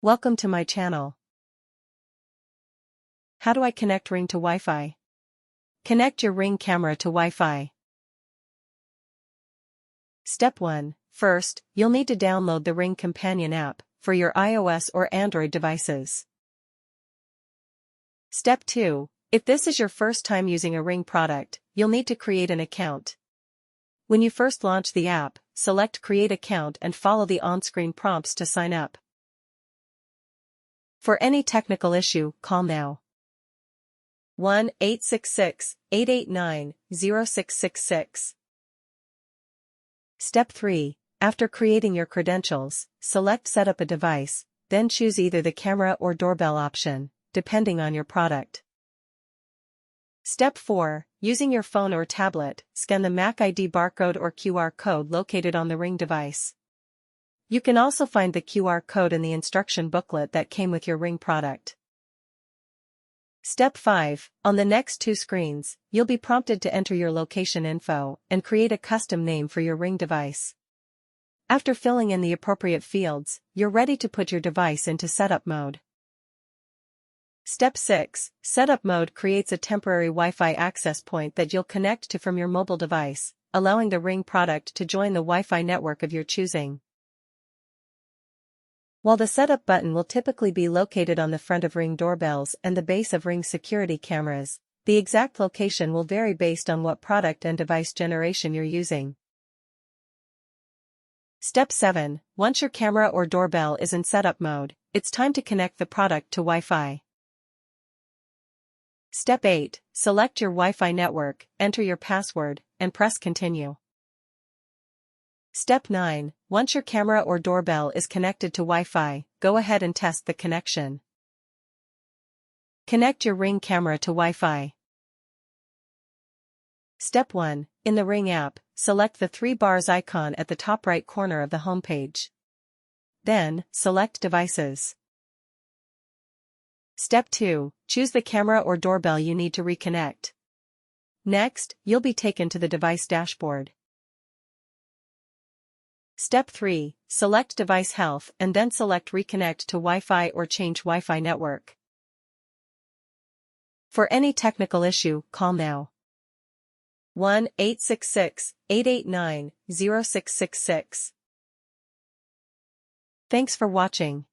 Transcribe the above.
Welcome to my channel. How do I connect Ring to Wi-Fi? Connect your Ring camera to Wi-Fi. Step 1. First, you'll need to download the Ring Companion app for your iOS or Android devices. Step 2. If this is your first time using a Ring product, you'll need to create an account. When you first launch the app, select Create Account and follow the on-screen prompts to sign up. For any technical issue, call now. 1-866-889-0666. Step 3. After creating your credentials, select Set up a device, then choose either the camera or doorbell option, depending on your product. Step 4. Using your phone or tablet, scan the Mac ID barcode or QR code located on the Ring device. You can also find the QR code in the instruction booklet that came with your Ring product. Step 5. On the next two screens, you'll be prompted to enter your location info and create a custom name for your Ring device. After filling in the appropriate fields, you're ready to put your device into setup mode. Step 6. Setup mode creates a temporary Wi-Fi access point that you'll connect to from your mobile device, allowing the Ring product to join the Wi-Fi network of your choosing. While the setup button will typically be located on the front of Ring doorbells and the base of Ring security cameras, the exact location will vary based on what product and device generation you're using. Step 7. Once your camera or doorbell is in setup mode, it's time to connect the product to Wi-Fi. Step 8. Select your Wi-Fi network, enter your password, and press Continue. Step 9. Once your camera or doorbell is connected to Wi-Fi, go ahead and test the connection. Connect your Ring camera to Wi-Fi. Step 1. In the Ring app, select the three bars icon at the top right corner of the homepage. Then, select Devices. Step 2. Choose the camera or doorbell you need to reconnect. Next, you'll be taken to the device dashboard. Step 3. Select Device Health and then select Reconnect to Wi-Fi or change Wi-Fi network. For any technical issue, call now. 1-866-889-0666. Thanks for watching.